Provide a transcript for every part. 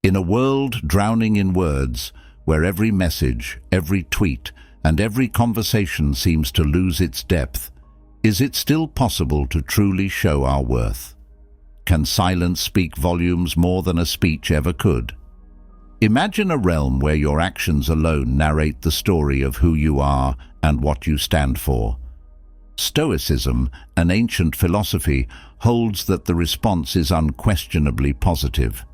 In a world drowning in words, where every message, every tweet, and every conversation seems to lose its depth, is it still possible to truly show our worth? Can silence speak volumes more than a speech ever could? Imagine a realm where your actions alone narrate the story of who you are and what you stand for. Stoicism, an ancient philosophy, holds that the response is unquestionably positive.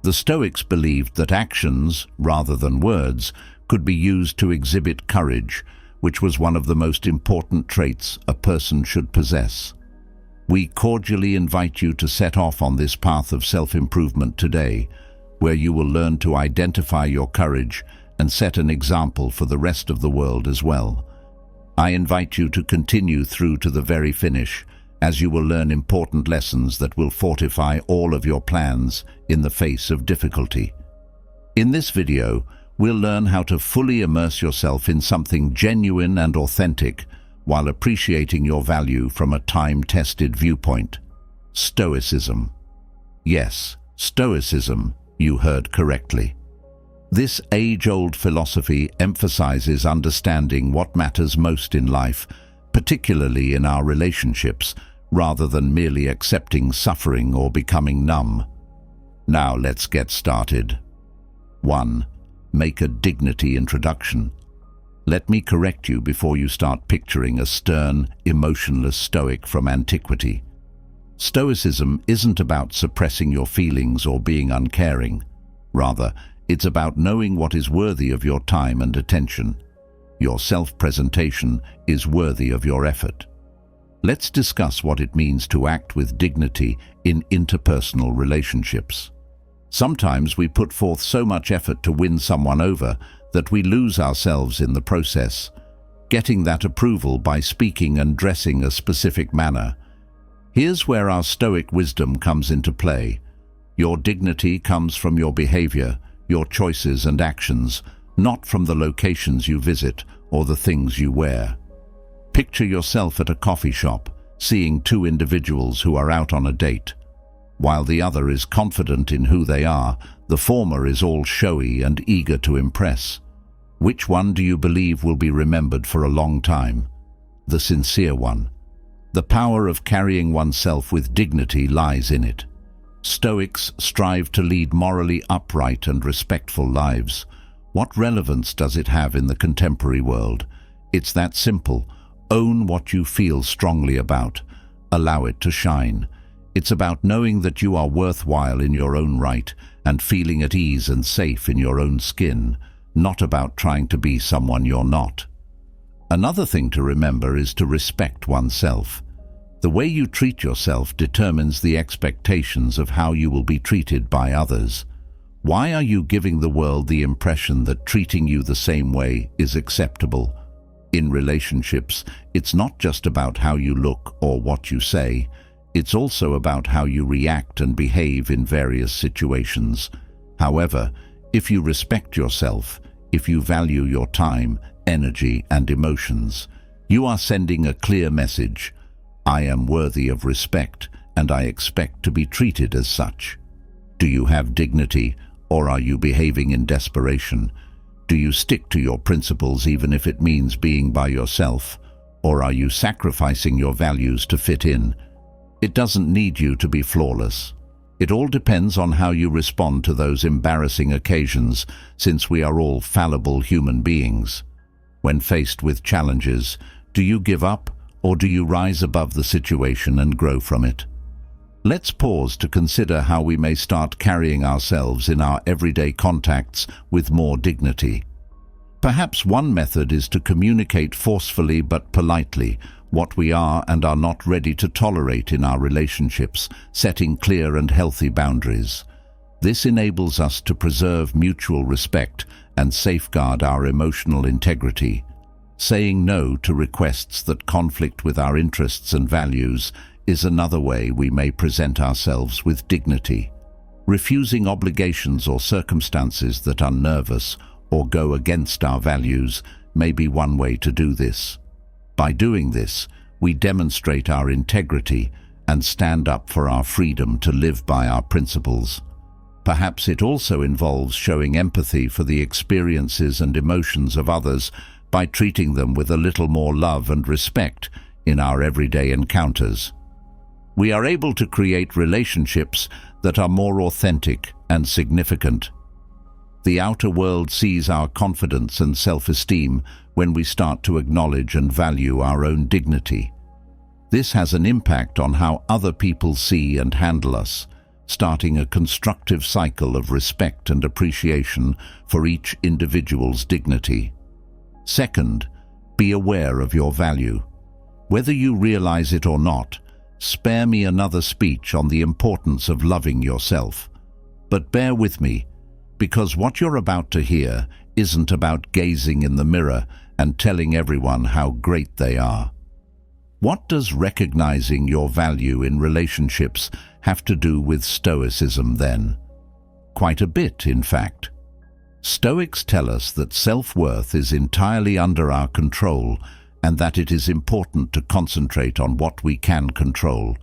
The Stoics believed that actions, rather than words, could be used to exhibit courage, which was one of the most important traits a person should possess. We cordially invite you to set off on this path of self-improvement today, where you will learn to identify your courage and set an example for the rest of the world as well. I invite you to continue through to the very finish, as you will learn important lessons that will fortify all of your plans in the face of difficulty. In this video, we'll learn how to fully immerse yourself in something genuine and authentic while appreciating your value from a time-tested viewpoint. Stoicism. Yes, Stoicism, you heard correctly. This age-old philosophy emphasizes understanding what matters most in life, particularly in our relationships, rather than merely accepting suffering or becoming numb. Now let's get started. 1. Make a dignity introduction. Let me correct you before you start picturing a stern, emotionless Stoic from antiquity. Stoicism isn't about suppressing your feelings or being uncaring. Rather, it's about knowing what is worthy of your time and attention. Your self-presentation is worthy of your effort. Let's discuss what it means to act with dignity in interpersonal relationships. Sometimes we put forth so much effort to win someone over that we lose ourselves in the process, getting that approval by speaking and dressing a specific manner. Here's where our Stoic wisdom comes into play. Your dignity comes from your behavior, your choices and actions, not from the locations you visit or the things you wear. Picture yourself at a coffee shop, seeing two individuals who are out on a date. While the other is confident in who they are, the former is all showy and eager to impress. Which one do you believe will be remembered for a long time? The sincere one. The power of carrying oneself with dignity lies in it. Stoics strive to lead morally upright and respectful lives. What relevance does it have in the contemporary world? It's that simple. Own what you feel strongly about. Allow it to shine. It's about knowing that you are worthwhile in your own right and feeling at ease and safe in your own skin, not about trying to be someone you're not. Another thing to remember is to respect oneself. The way you treat yourself determines the expectations of how you will be treated by others. Why are you giving the world the impression that treating you the same way is acceptable? In relationships, it's not just about how you look or what you say. It's also about how you react and behave in various situations. However, if you respect yourself, if you value your time, energy, and emotions, you are sending a clear message. I am worthy of respect, and I expect to be treated as such. Do you have dignity, or are you behaving in desperation? Do you stick to your principles even if it means being by yourself, or are you sacrificing your values to fit in? It doesn't need you to be flawless. It all depends on how you respond to those embarrassing occasions, since we are all fallible human beings. When faced with challenges, do you give up, or do you rise above the situation and grow from it? Let's pause to consider how we may start carrying ourselves in our everyday contacts with more dignity. Perhaps one method is to communicate forcefully but politely what we are and are not ready to tolerate in our relationships, setting clear and healthy boundaries. This enables us to preserve mutual respect and safeguard our emotional integrity. Saying no to requests that conflict with our interests and values is another way we may present ourselves with dignity. Refusing obligations or circumstances that unnerve us or go against our values may be one way to do this. By doing this, we demonstrate our integrity and stand up for our freedom to live by our principles. Perhaps it also involves showing empathy for the experiences and emotions of others by treating them with a little more love and respect in our everyday encounters. We are able to create relationships that are more authentic and significant. The outer world sees our confidence and self-esteem when we start to acknowledge and value our own dignity. This has an impact on how other people see and handle us, starting a constructive cycle of respect and appreciation for each individual's dignity. Second, be aware of your value. Whether you realize it or not, spare me another speech on the importance of loving yourself. But bear with me, because what you're about to hear isn't about gazing in the mirror and telling everyone how great they are. What does recognizing your value in relationships have to do with Stoicism then? Quite a bit, in fact. Stoics tell us that self-worth is entirely under our control and that it is important to concentrate on what we can control.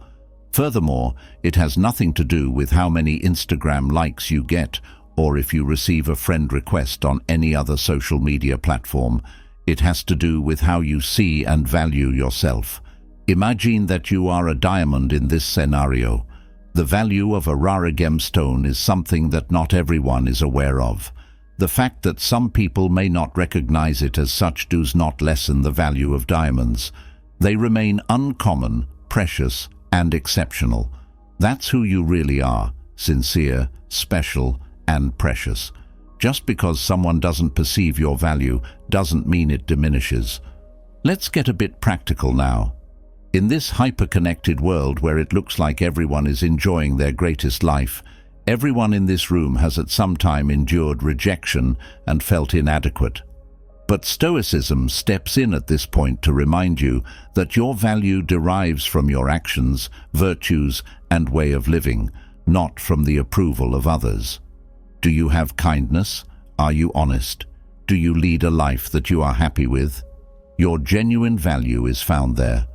Furthermore, it has nothing to do with how many Instagram likes you get or if you receive a friend request on any other social media platform. It has to do with how you see and value yourself. Imagine that you are a diamond in this scenario. The value of a rare gemstone is something that not everyone is aware of. The fact that some people may not recognize it as such does not lessen the value of diamonds. They remain uncommon, precious, and exceptional. That's who you really are, sincere, special, and precious. Just because someone doesn't perceive your value doesn't mean it diminishes. Let's get a bit practical now. In this hyper-connected world where it looks like everyone is enjoying their greatest life, everyone in this room has at some time endured rejection and felt inadequate. But Stoicism steps in at this point to remind you that your value derives from your actions, virtues, and way of living, not from the approval of others. Do you have kindness? Are you honest? Do you lead a life that you are happy with? Your genuine value is found there.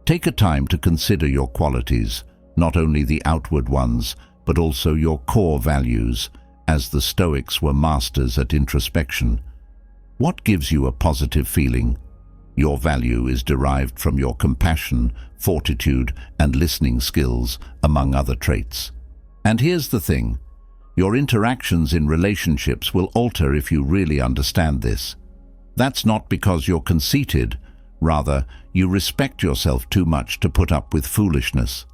Take a time to consider your qualities, not only the outward ones, but also your core values, as the Stoics were masters at introspection. What gives you a positive feeling? Your value is derived from your compassion, fortitude, and listening skills, among other traits. And here's the thing. Your interactions in relationships will alter if you really understand this. That's not because you're conceited. Rather, you respect yourself too much to put up with foolishness.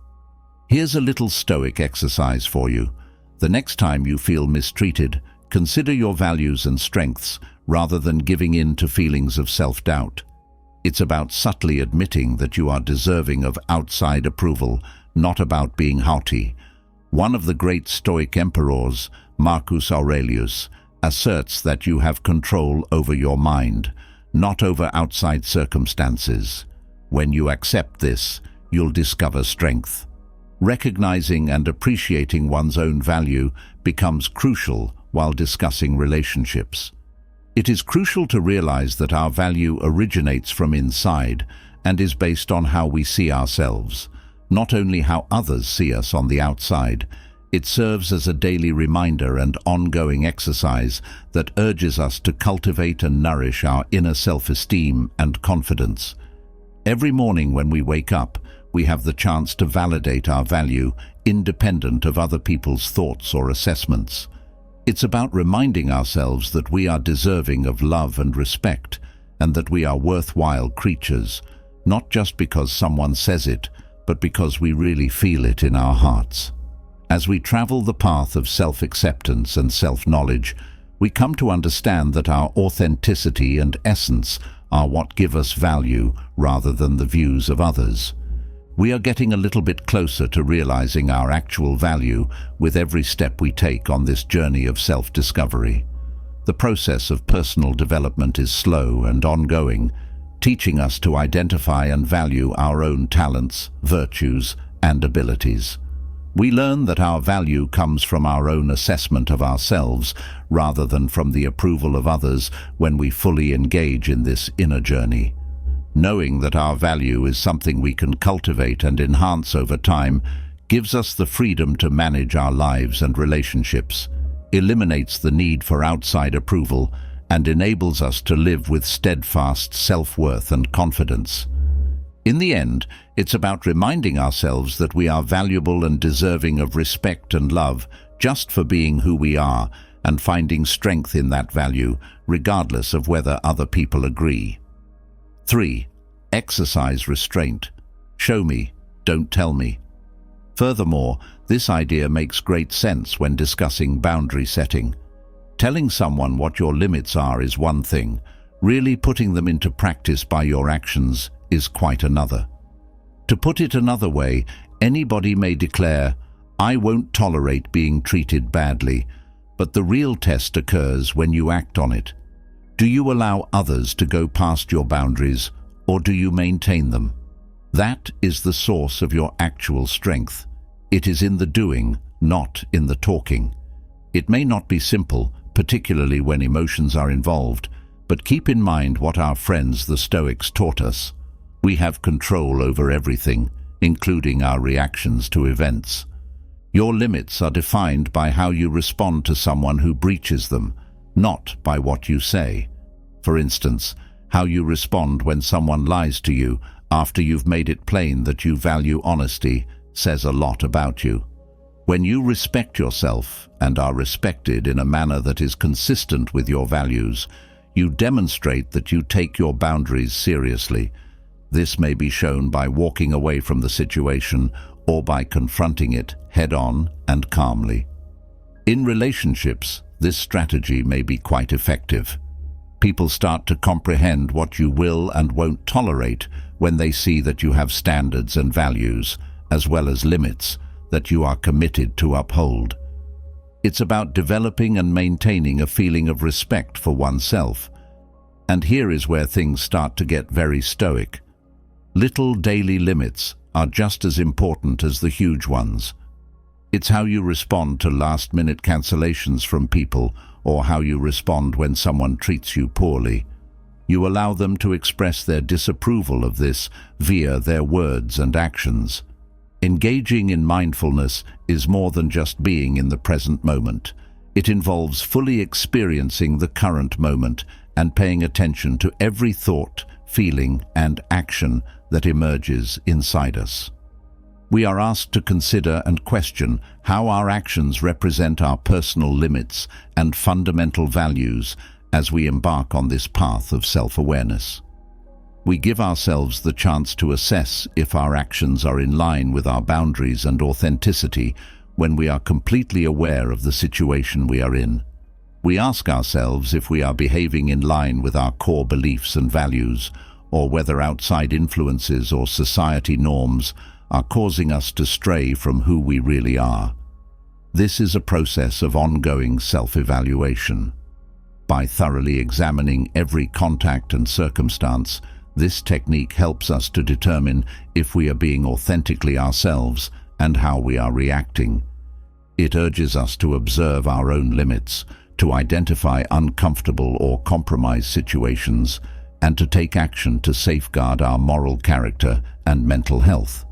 Here's a little Stoic exercise for you. The next time you feel mistreated, consider your values and strengths rather than giving in to feelings of self-doubt. It's about subtly admitting that you are deserving of outside approval, not about being haughty. One of the great Stoic emperors, Marcus Aurelius, asserts that you have control over your mind, not over outside circumstances. When you accept this, you'll discover strength. Recognizing and appreciating one's own value becomes crucial while discussing relationships. It is crucial to realize that our value originates from inside and is based on how we see ourselves, not only how others see us on the outside. It serves as a daily reminder and ongoing exercise that urges us to cultivate and nourish our inner self-esteem and confidence. Every morning when we wake up, we have the chance to validate our value independent of other people's thoughts or assessments. It's about reminding ourselves that we are deserving of love and respect, and that we are worthwhile creatures, not just because someone says it, but because we really feel it in our hearts. As we travel the path of self-acceptance and self-knowledge, we come to understand that our authenticity and essence are what give us value rather than the views of others. We are getting a little bit closer to realizing our actual value with every step we take on this journey of self-discovery. The process of personal development is slow and ongoing, teaching us to identify and value our own talents, virtues, and abilities. We learn that our value comes from our own assessment of ourselves rather than from the approval of others when we fully engage in this inner journey. Knowing that our value is something we can cultivate and enhance over time gives us the freedom to manage our lives and relationships, eliminates the need for outside approval, and enables us to live with steadfast self-worth and confidence. In the end, it's about reminding ourselves that we are valuable and deserving of respect and love just for being who we are, and finding strength in that value, regardless of whether other people agree. 3. Exercise restraint. Show me, don't tell me. Furthermore, this idea makes great sense when discussing boundary setting. Telling someone what your limits are is one thing. Really putting them into practice by your actions is quite another. To put it another way, anybody may declare, "I won't tolerate being treated badly," but the real test occurs when you act on it. Do you allow others to go past your boundaries, or do you maintain them? That is the source of your actual strength. It is in the doing, not in the talking. It may not be simple, particularly when emotions are involved, but keep in mind what our friends the Stoics taught us. We have control over everything, including our reactions to events. Your limits are defined by how you respond to someone who breaches them, not by what you say. For instance, how you respond when someone lies to you after you've made it plain that you value honesty says a lot about you. When you respect yourself and are respected in a manner that is consistent with your values, you demonstrate that you take your boundaries seriously. This may be shown by walking away from the situation or by confronting it head-on and calmly. In relationships, this strategy may be quite effective. People start to comprehend what you will and won't tolerate when they see that you have standards and values, as well as limits, that you are committed to uphold. It's about developing and maintaining a feeling of respect for oneself. And here is where things start to get very stoic. Little daily limits are just as important as the huge ones. It's how you respond to last-minute cancellations from people, or how you respond when someone treats you poorly. You allow them to express their disapproval of this via their words and actions. Engaging in mindfulness is more than just being in the present moment. It involves fully experiencing the current moment and paying attention to every thought, feeling, and action that emerges inside us. We are asked to consider and question how our actions represent our personal limits and fundamental values as we embark on this path of self-awareness. We give ourselves the chance to assess if our actions are in line with our boundaries and authenticity when we are completely aware of the situation we are in. We ask ourselves if we are behaving in line with our core beliefs and values, or whether outside influences or society norms are causing us to stray from who we really are. This is a process of ongoing self-evaluation. By thoroughly examining every contact and circumstance, this technique helps us to determine if we are being authentically ourselves and how we are reacting. It urges us to observe our own limits, to identify uncomfortable or compromised situations, and to take action to safeguard our moral character and mental health.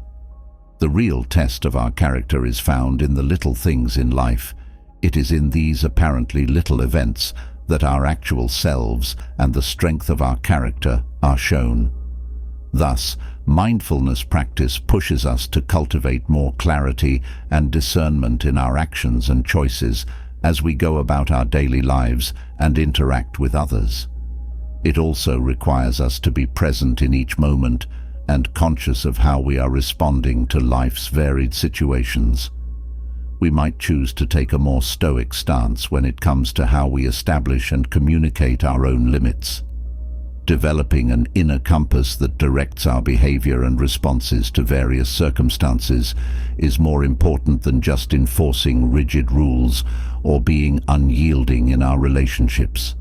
The real test of our character is found in the little things in life. It is in these apparently little events that our actual selves and the strength of our character are shown. Thus, mindfulness practice pushes us to cultivate more clarity and discernment in our actions and choices as we go about our daily lives and interact with others. It also requires us to be present in each moment and conscious of how we are responding to life's varied situations. We might choose to take a more stoic stance when it comes to how we establish and communicate our own limits. Developing an inner compass that directs our behavior and responses to various circumstances is more important than just enforcing rigid rules or being unyielding in our relationships.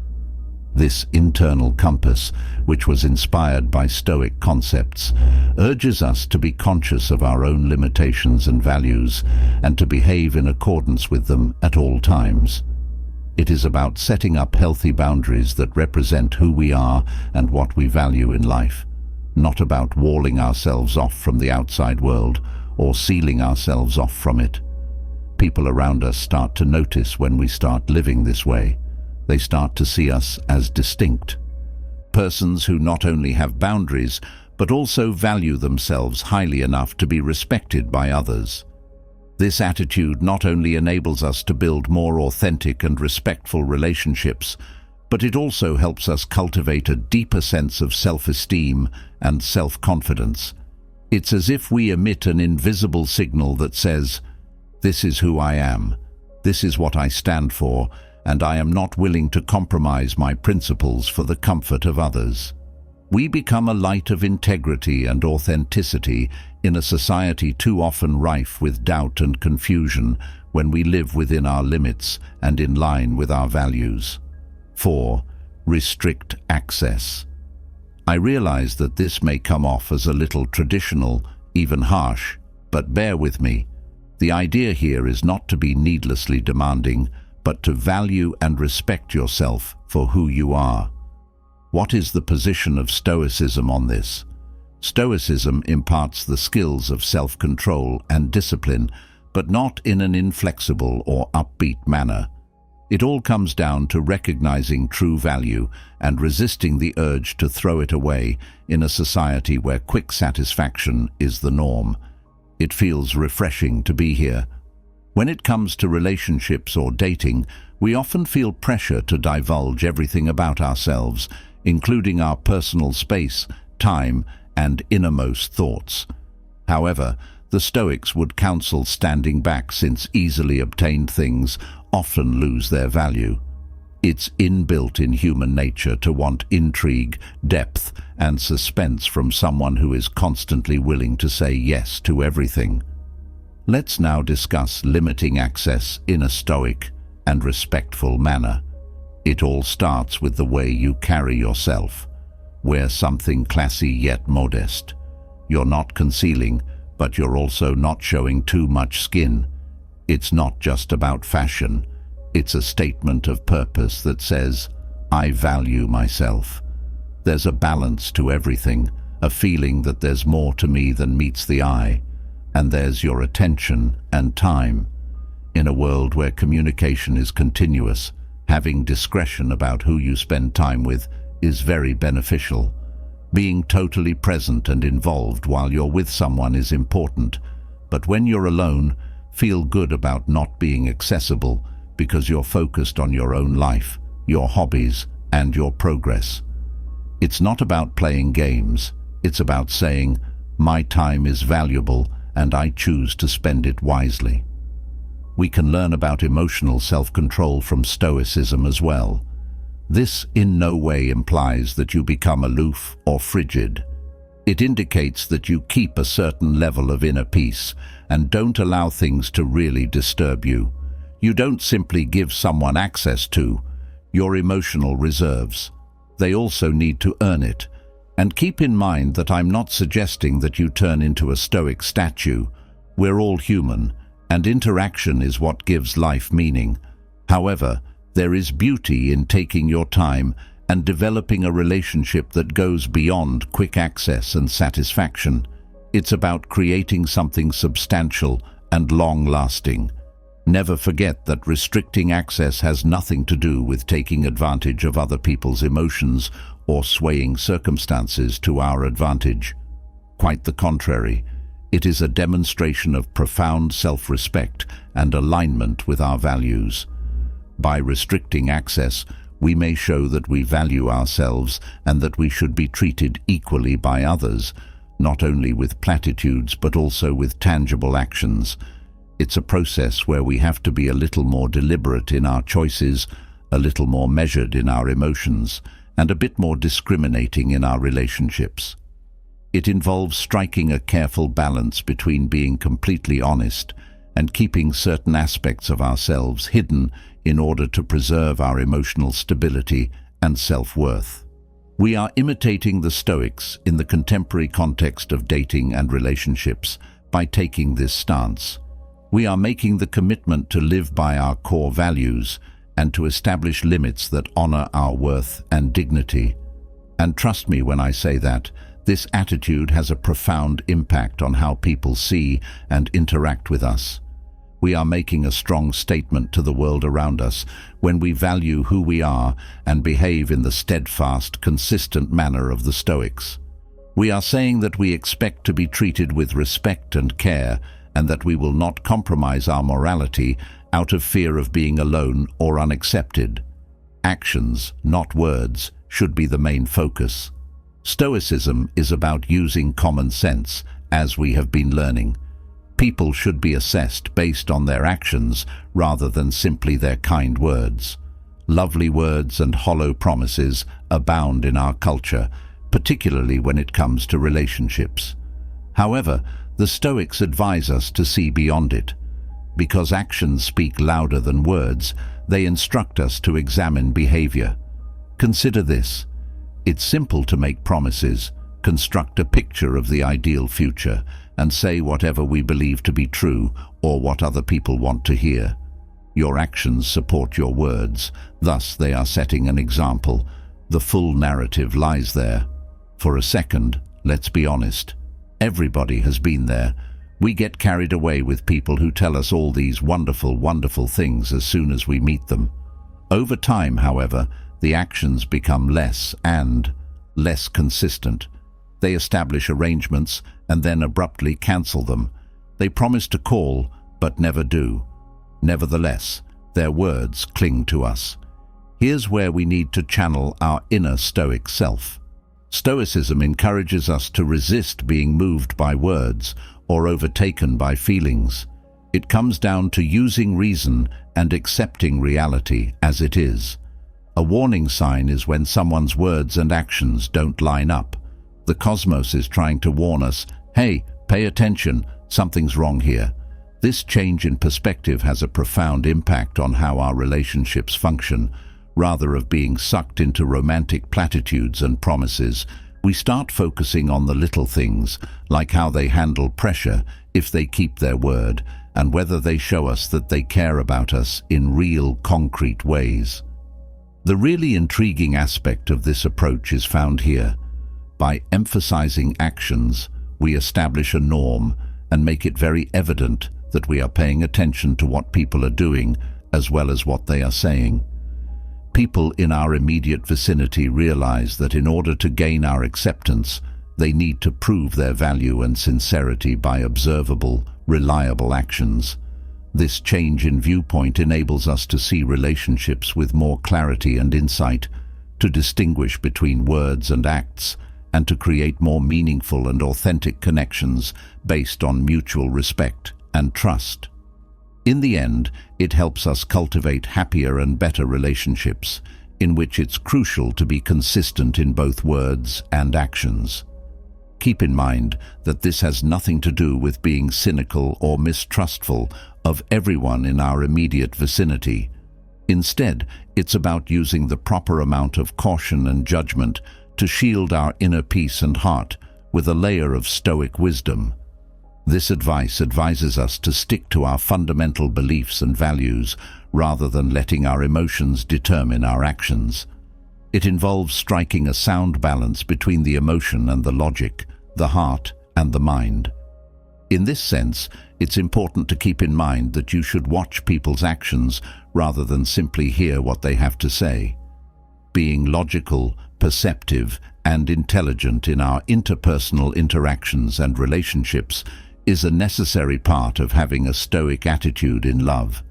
This internal compass, which was inspired by Stoic concepts, urges us to be conscious of our own limitations and values and to behave in accordance with them at all times. It is about setting up healthy boundaries that represent who we are and what we value in life, not about walling ourselves off from the outside world or sealing ourselves off from it. People around us start to notice when we start living this way. They start to see us as distinct. Persons who not only have boundaries, but also value themselves highly enough to be respected by others. This attitude not only enables us to build more authentic and respectful relationships, but it also helps us cultivate a deeper sense of self-esteem and self-confidence. It's as if we emit an invisible signal that says, "This is who I am, this is what I stand for, and I am not willing to compromise my principles for the comfort of others." We become a light of integrity and authenticity in a society too often rife with doubt and confusion when we live within our limits and in line with our values. 4. Restrict access. I realize that this may come off as a little traditional, even harsh, but bear with me. The idea here is not to be needlessly demanding, but to value and respect yourself for who you are. What is the position of Stoicism on this? Stoicism imparts the skills of self-control and discipline, but not in an inflexible or upbeat manner. It all comes down to recognizing true value and resisting the urge to throw it away in a society where quick satisfaction is the norm. It feels refreshing to be here. When it comes to relationships or dating, we often feel pressure to divulge everything about ourselves, including our personal space, time, and innermost thoughts. However, the Stoics would counsel standing back, since easily obtained things often lose their value. It's inbuilt in human nature to want intrigue, depth, and suspense from someone who is constantly willing to say yes to everything. Let's now discuss limiting access in a stoic and respectful manner. It all starts with the way you carry yourself. Wear something classy yet modest. You're not concealing, but you're also not showing too much skin. It's not just about fashion. It's a statement of purpose that says, "I value myself." There's a balance to everything, a feeling that there's more to me than meets the eye. And there's your attention and time. In a world where communication is continuous, having discretion about who you spend time with is very beneficial. Being totally present and involved while you're with someone is important, but when you're alone, feel good about not being accessible because you're focused on your own life, your hobbies, and your progress. It's not about playing games. It's about saying, "My time is valuable and I choose to spend it wisely." We can learn about emotional self-control from Stoicism as well. This in no way implies that you become aloof or frigid. It indicates that you keep a certain level of inner peace and don't allow things to really disturb you. You don't simply give someone access to your emotional reserves. They also need to earn it. And keep in mind that I'm not suggesting that you turn into a Stoic statue. We're all human, and interaction is what gives life meaning. However, there is beauty in taking your time and developing a relationship that goes beyond quick access and satisfaction. It's about creating something substantial and long-lasting. Never forget that restricting access has nothing to do with taking advantage of other people's emotions or swaying circumstances to our advantage. Quite the contrary. It is a demonstration of profound self-respect and alignment with our values. By restricting access, we may show that we value ourselves and that we should be treated equally by others, not only with platitudes but also with tangible actions. It's a process where we have to be a little more deliberate in our choices, a little more measured in our emotions, and a bit more discriminating in our relationships. It involves striking a careful balance between being completely honest and keeping certain aspects of ourselves hidden in order to preserve our emotional stability and self-worth. We are imitating the Stoics in the contemporary context of dating and relationships by taking this stance. We are making the commitment to live by our core values and to establish limits that honor our worth and dignity. And trust me when I say that, This attitude has a profound impact on how people see and interact with us. We are making a strong statement to the world around us when we value who we are and behave in the steadfast, consistent manner of the Stoics. We are saying that we expect to be treated with respect and care, and that we will not compromise our morality out of fear of being alone or unaccepted. Actions, not words, should be the main focus. Stoicism is about using common sense, as we have been learning. People should be assessed based on their actions rather than simply their kind words. Lovely words and hollow promises abound in our culture, particularly when it comes to relationships. However, the Stoics advise us to see beyond it. Because actions speak louder than words, they instruct us to examine behavior. Consider this. It's simple to make promises, construct a picture of the ideal future, and say whatever we believe to be true or what other people want to hear. Your actions support your words, thus they are setting an example. The full narrative lies there. For a second, let's be honest. Everybody has been there. We get carried away with people who tell us all these wonderful, wonderful things as soon as we meet them. Over time, however, the actions become less and less consistent. They establish arrangements and then abruptly cancel them. They promise to call, but never do. Nevertheless, their words cling to us. Here's where we need to channel our inner Stoic self. Stoicism encourages us to resist being moved by words or overtaken by feelings. It comes down to using reason and accepting reality as it is. A warning sign is when someone's words and actions don't line up. The cosmos is trying to warn us, hey, pay attention, something's wrong here. This change in perspective has a profound impact on how our relationships function. Rather of being sucked into romantic platitudes and promises, we start focusing on the little things, like how they handle pressure, if they keep their word, and whether they show us that they care about us in real, concrete ways. The really intriguing aspect of this approach is found here. By emphasizing actions, we establish a norm and make it very evident that we are paying attention to what people are doing as well as what they are saying. People in our immediate vicinity realize that in order to gain our acceptance, they need to prove their value and sincerity by observable, reliable actions. This change in viewpoint enables us to see relationships with more clarity and insight, to distinguish between words and acts, and to create more meaningful and authentic connections based on mutual respect and trust. In the end, it helps us cultivate happier and better relationships, in which it's crucial to be consistent in both words and actions. Keep in mind that this has nothing to do with being cynical or mistrustful of everyone in our immediate vicinity. Instead, it's about using the proper amount of caution and judgment to shield our inner peace and heart with a layer of Stoic wisdom. This advice advises us to stick to our fundamental beliefs and values rather than letting our emotions determine our actions. It involves striking a sound balance between the emotion and the logic, the heart and the mind. In this sense, it's important to keep in mind that you should watch people's actions rather than simply hear what they have to say. Being logical, perceptive, and intelligent in our interpersonal interactions and relationships is a necessary part of having a Stoic attitude in love.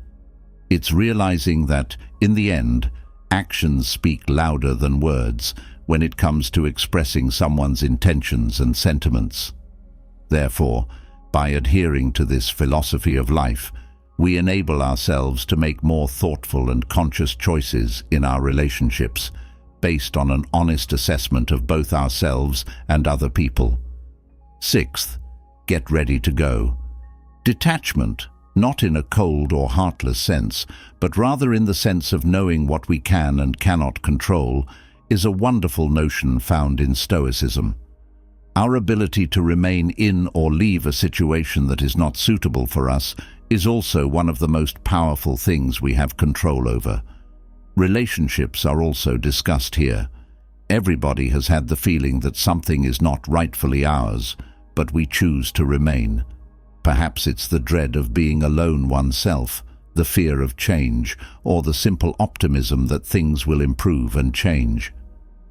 It's realizing that, in the end, actions speak louder than words when it comes to expressing someone's intentions and sentiments. Therefore, by adhering to this philosophy of life, we enable ourselves to make more thoughtful and conscious choices in our relationships, based on an honest assessment of both ourselves and other people. Sixth, get ready to go. Detachment, not in a cold or heartless sense, but rather in the sense of knowing what we can and cannot control, is a wonderful notion found in Stoicism. Our ability to remain in or leave a situation that is not suitable for us is also one of the most powerful things we have control over. Relationships are also discussed here. Everybody has had the feeling that something is not rightfully ours, but we choose to remain. Perhaps it's the dread of being alone oneself, the fear of change, or the simple optimism that things will improve and change.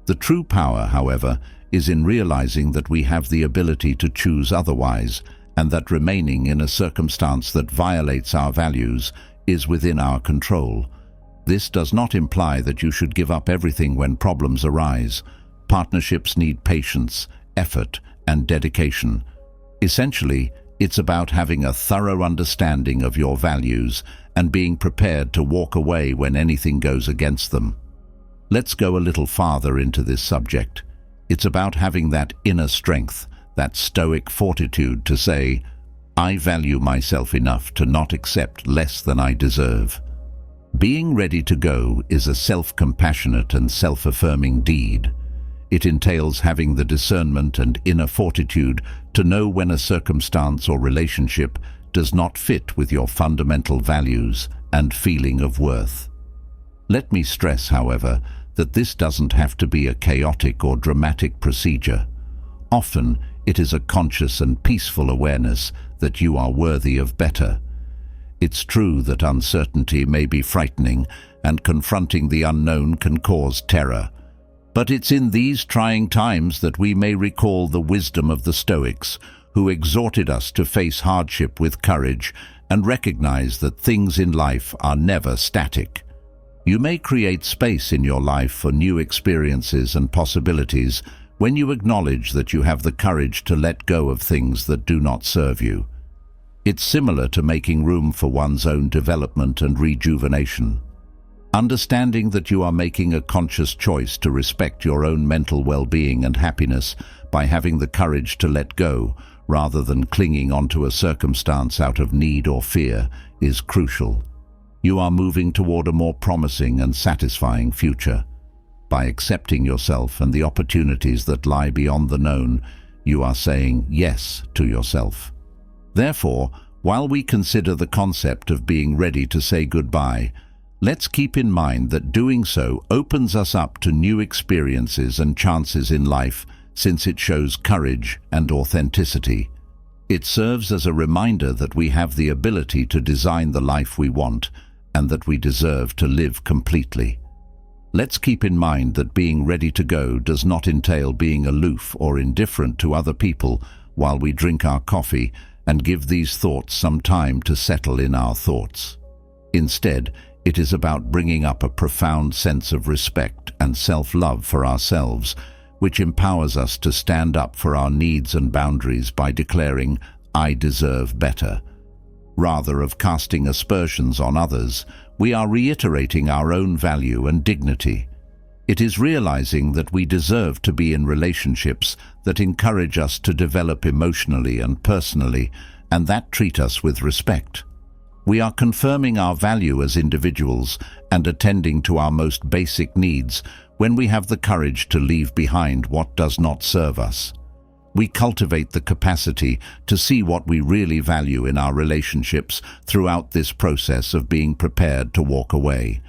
The true power, however, is in realizing that we have the ability to choose otherwise, and that remaining in a circumstance that violates our values is within our control. This does not imply that you should give up everything when problems arise. Partnerships need patience, effort, and dedication. Essentially, it's about having a thorough understanding of your values and being prepared to walk away when anything goes against them. Let's go a little farther into this subject. It's about having that inner strength, that stoic fortitude to say, I value myself enough to not accept less than I deserve. Being ready to go is a self-compassionate and self-affirming deed. It entails having the discernment and inner fortitude to know when a circumstance or relationship does not fit with your fundamental values and feeling of worth. Let me stress, however, that this doesn't have to be a chaotic or dramatic procedure. Often, it is a conscious and peaceful awareness that you are worthy of better. It's true that uncertainty may be frightening, and confronting the unknown can cause terror. But it's in these trying times that we may recall the wisdom of the Stoics, who exhorted us to face hardship with courage and recognize that things in life are never static. You may create space in your life for new experiences and possibilities when you acknowledge that you have the courage to let go of things that do not serve you. It's similar to making room for one's own development and rejuvenation. Understanding that you are making a conscious choice to respect your own mental well-being and happiness by having the courage to let go, rather than clinging onto a circumstance out of need or fear, is crucial. You are moving toward a more promising and satisfying future. By accepting yourself and the opportunities that lie beyond the known, you are saying yes to yourself. Therefore, while we consider the concept of being ready to say goodbye, let's keep in mind that doing so opens us up to new experiences and chances in life, since it shows courage and authenticity. It serves as a reminder that we have the ability to design the life we want, and that we deserve to live completely. Let's keep in mind that being ready to go does not entail being aloof or indifferent to other people while we drink our coffee and give these thoughts some time to settle in our thoughts. Instead, it is about bringing up a profound sense of respect and self-love for ourselves, which empowers us to stand up for our needs and boundaries by declaring, I deserve better. Rather of casting aspersions on others, we are reiterating our own value and dignity. It is realizing that we deserve to be in relationships that encourage us to develop emotionally and personally, and that treat us with respect. We are confirming our value as individuals and attending to our most basic needs when we have the courage to leave behind what does not serve us. We cultivate the capacity to see what we really value in our relationships throughout this process of being prepared to walk away.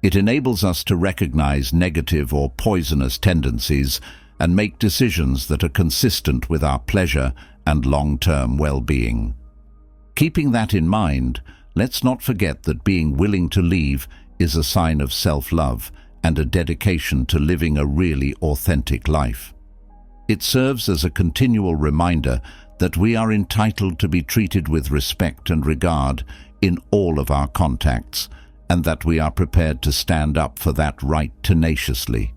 It enables us to recognize negative or poisonous tendencies and make decisions that are consistent with our pleasure and long-term well-being. Keeping that in mind, let's not forget that being willing to leave is a sign of self-love and a dedication to living a really authentic life. It serves as a continual reminder that we are entitled to be treated with respect and regard in all of our contacts, and that we are prepared to stand up for that right tenaciously.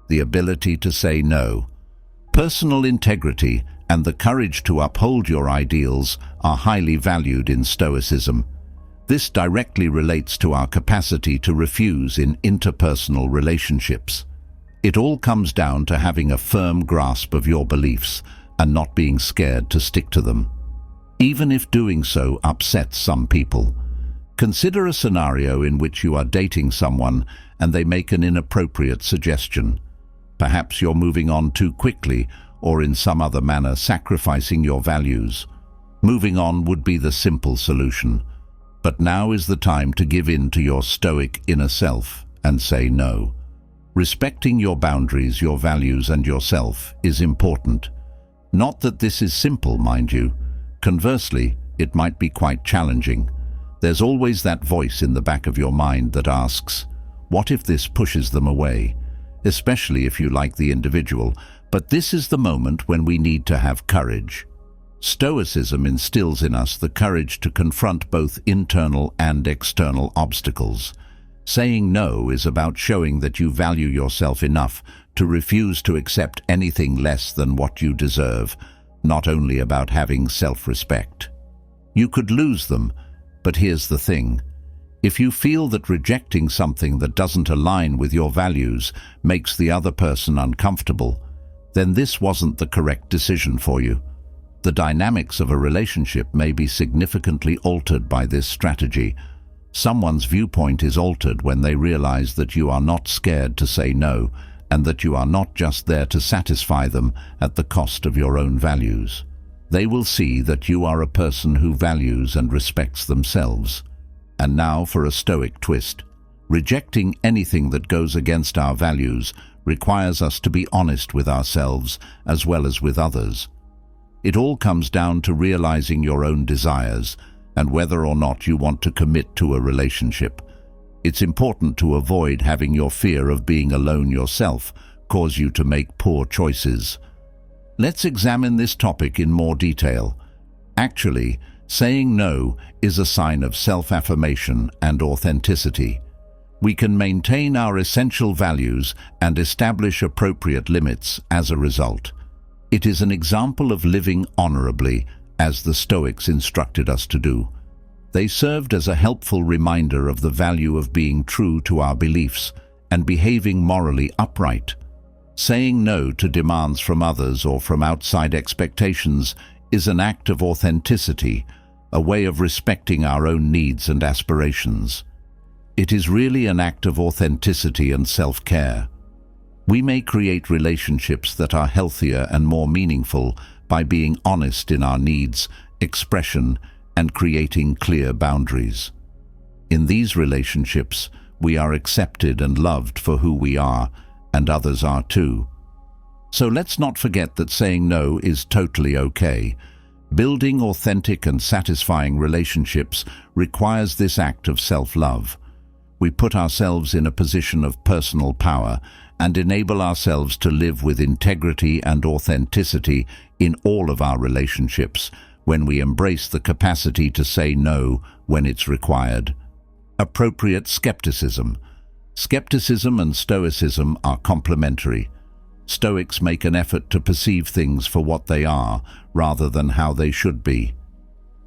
The ability to say no, personal integrity, and the courage to uphold your ideals are highly valued in Stoicism. This directly relates to our capacity to refuse in interpersonal relationships. It all comes down to having a firm grasp of your beliefs and not being scared to stick to them, even if doing so upsets some people. Consider a scenario in which you are dating someone and they make an inappropriate suggestion. Perhaps you're moving on too quickly or in some other manner sacrificing your values. Moving on would be the simple solution. But now is the time to give in to your stoic inner self and say no. Respecting your boundaries, your values, and yourself is important. Not that this is simple, mind you. Conversely, it might be quite challenging. There's always that voice in the back of your mind that asks, what if this pushes them away? Especially if you like the individual. But this is the moment when we need to have courage. Stoicism instills in us the courage to confront both internal and external obstacles. Saying no is about showing that you value yourself enough to refuse to accept anything less than what you deserve, not only about having self-respect. You could lose them, but here's the thing. If you feel that rejecting something that doesn't align with your values makes the other person uncomfortable, then this wasn't the correct decision for you. The dynamics of a relationship may be significantly altered by this strategy. Someone's viewpoint is altered when they realize that you are not scared to say no, and that you are not just there to satisfy them at the cost of your own values. They will see that you are a person who values and respects themselves. And now for a Stoic twist. Rejecting anything that goes against our values requires us to be honest with ourselves as well as with others. It all comes down to realizing your own desires and whether or not you want to commit to a relationship. It's important to avoid having your fear of being alone yourself cause you to make poor choices. Let's examine this topic in more detail. Actually, saying no is a sign of self-affirmation and authenticity. We can maintain our essential values and establish appropriate limits as a result. It is an example of living honorably, as the Stoics instructed us to do. They served as a helpful reminder of the value of being true to our beliefs and behaving morally upright. Saying no to demands from others or from outside expectations is an act of authenticity, a way of respecting our own needs and aspirations. It is really an act of authenticity and self-care. We may create relationships that are healthier and more meaningful by being honest in our needs, expression, and creating clear boundaries. In these relationships, we are accepted and loved for who we are, and others are too. So let's not forget that saying no is totally okay. Building authentic and satisfying relationships requires this act of self-love. We put ourselves in a position of personal power and enable ourselves to live with integrity and authenticity in all of our relationships when we embrace the capacity to say no when it's required. Appropriate skepticism. Skepticism and Stoicism are complementary. Stoics make an effort to perceive things for what they are, rather than how they should be.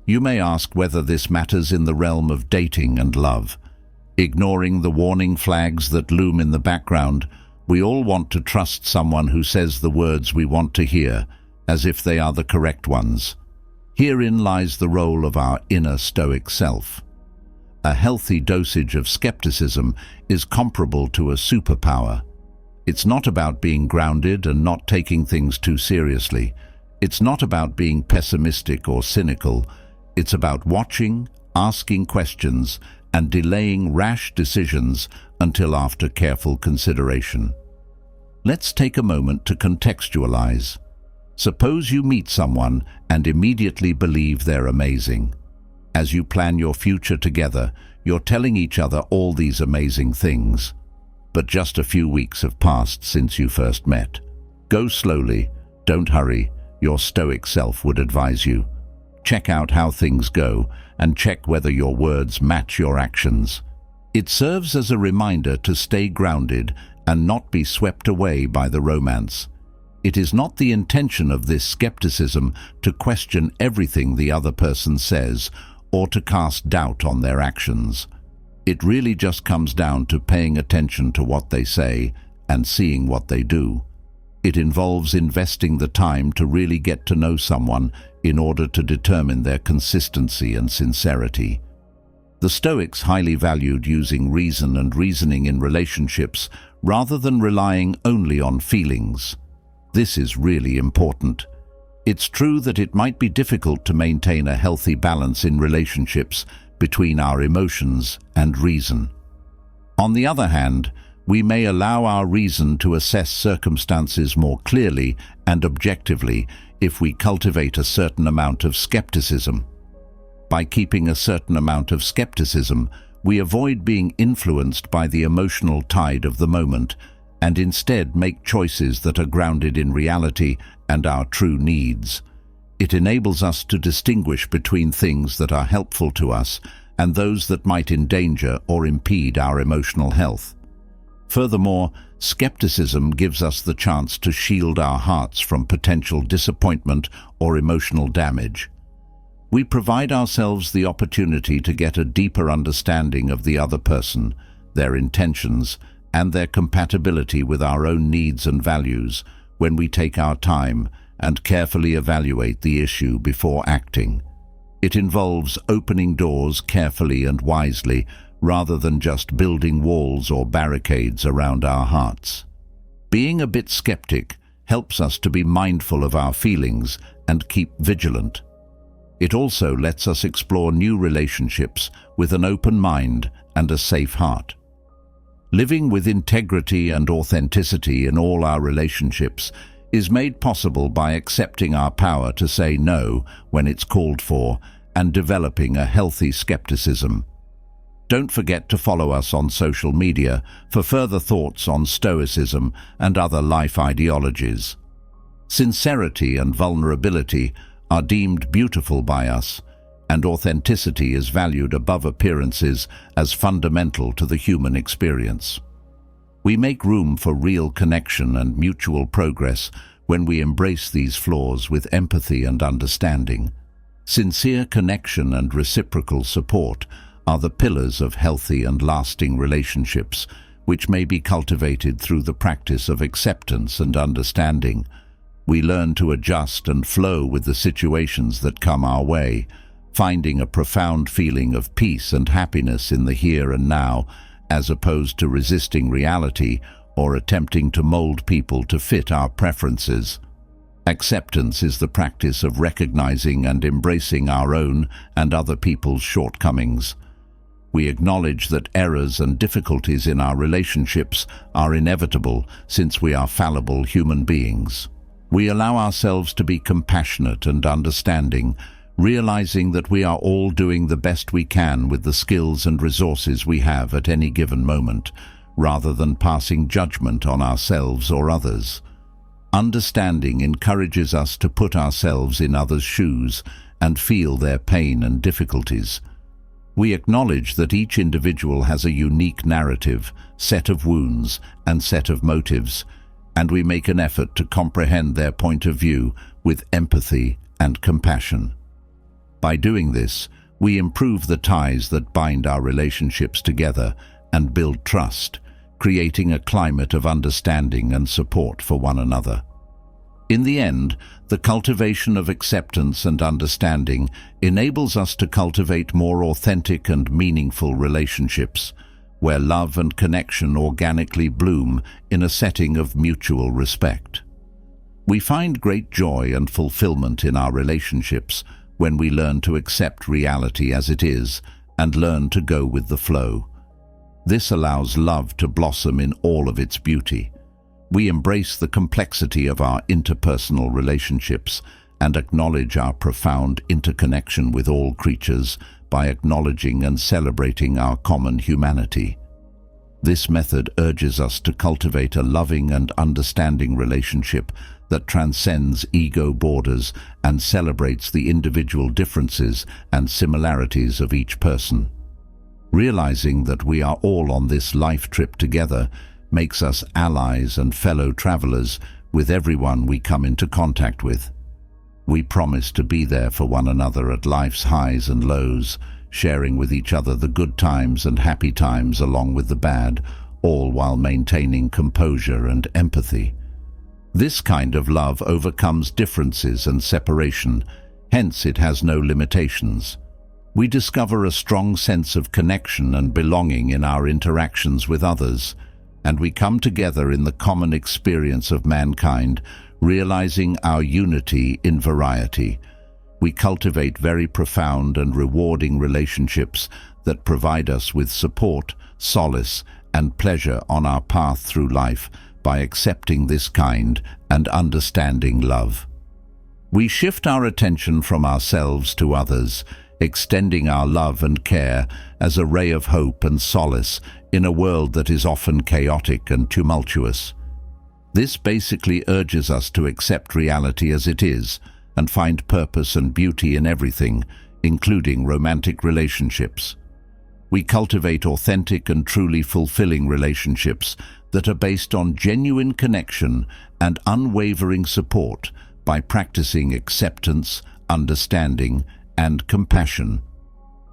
You may ask whether this matters in the realm of dating and love. Ignoring the warning flags that loom in the background, we all want to trust someone who says the words we want to hear, as if they are the correct ones. Herein lies the role of our inner Stoic self. A healthy dosage of skepticism is comparable to a superpower. It's not about being grounded and not taking things too seriously. It's not about being pessimistic or cynical. It's about watching, asking questions, and delaying rash decisions until after careful consideration. Let's take a moment to contextualize. Suppose you meet someone and immediately believe they're amazing. As you plan your future together, you're telling each other all these amazing things. But just a few weeks have passed since you first met. Go slowly, don't hurry, your Stoic self would advise you. Check out how things go and check whether your words match your actions. It serves as a reminder to stay grounded and not be swept away by the romance. It is not the intention of this skepticism to question everything the other person says or to cast doubt on their actions. It really just comes down to paying attention to what they say and seeing what they do. It involves investing the time to really get to know someone in order to determine their consistency and sincerity. The Stoics highly valued using reason and reasoning in relationships rather than relying only on feelings. This is really important. It's true that it might be difficult to maintain a healthy balance in relationships between our emotions and reason. On the other hand, we may allow our reason to assess circumstances more clearly and objectively if we cultivate a certain amount of skepticism. By keeping a certain amount of skepticism, we avoid being influenced by the emotional tide of the moment and instead make choices that are grounded in reality and our true needs. It enables us to distinguish between things that are helpful to us and those that might endanger or impede our emotional health. Furthermore, skepticism gives us the chance to shield our hearts from potential disappointment or emotional damage. We provide ourselves the opportunity to get a deeper understanding of the other person, their intentions, and their compatibility with our own needs and values when we take our time and carefully evaluate the issue before acting. It involves opening doors carefully and wisely rather than just building walls or barricades around our hearts. Being a bit skeptic helps us to be mindful of our feelings and keep vigilant. It also lets us explore new relationships with an open mind and a safe heart. Living with integrity and authenticity in all our relationships is made possible by accepting our power to say no when it's called for and developing a healthy skepticism. Don't forget to follow us on social media for further thoughts on Stoicism and other life ideologies. Sincerity and vulnerability are deemed beautiful by us, and authenticity is valued above appearances as fundamental to the human experience. We make room for real connection and mutual progress when we embrace these flaws with empathy and understanding. Sincere connection and reciprocal support are the pillars of healthy and lasting relationships, which may be cultivated through the practice of acceptance and understanding. We learn to adjust and flow with the situations that come our way, finding a profound feeling of peace and happiness in the here and now, as opposed to resisting reality or attempting to mold people to fit our preferences. Acceptance is the practice of recognizing and embracing our own and other people's shortcomings. We acknowledge that errors and difficulties in our relationships are inevitable since we are fallible human beings. We allow ourselves to be compassionate and understanding, realizing that we are all doing the best we can with the skills and resources we have at any given moment, rather than passing judgment on ourselves or others. Understanding encourages us to put ourselves in others' shoes and feel their pain and difficulties. We acknowledge that each individual has a unique narrative, set of wounds, and set of motives, and we make an effort to comprehend their point of view with empathy and compassion. By doing this, we improve the ties that bind our relationships together and build trust, creating a climate of understanding and support for one another. In the end, the cultivation of acceptance and understanding enables us to cultivate more authentic and meaningful relationships, where love and connection organically bloom in a setting of mutual respect. We find great joy and fulfillment in our relationships when we learn to accept reality as it is and learn to go with the flow. This allows love to blossom in all of its beauty. We embrace the complexity of our interpersonal relationships and acknowledge our profound interconnection with all creatures by acknowledging and celebrating our common humanity. This method urges us to cultivate a loving and understanding relationship that transcends ego borders and celebrates the individual differences and similarities of each person. Realizing that we are all on this life trip together makes us allies and fellow travelers with everyone we come into contact with. We promise to be there for one another at life's highs and lows, sharing with each other the good times and happy times along with the bad, all while maintaining composure and empathy. This kind of love overcomes differences and separation, hence it has no limitations. We discover a strong sense of connection and belonging in our interactions with others, and we come together in the common experience of mankind, realizing our unity in variety. We cultivate very profound and rewarding relationships that provide us with support, solace, and pleasure on our path through life by accepting this kind and understanding love. We shift our attention from ourselves to others, extending our love and care as a ray of hope and solace in a world that is often chaotic and tumultuous. This basically urges us to accept reality as it is and find purpose and beauty in everything, including romantic relationships. We cultivate authentic and truly fulfilling relationships that are based on genuine connection and unwavering support by practicing acceptance, understanding, and compassion.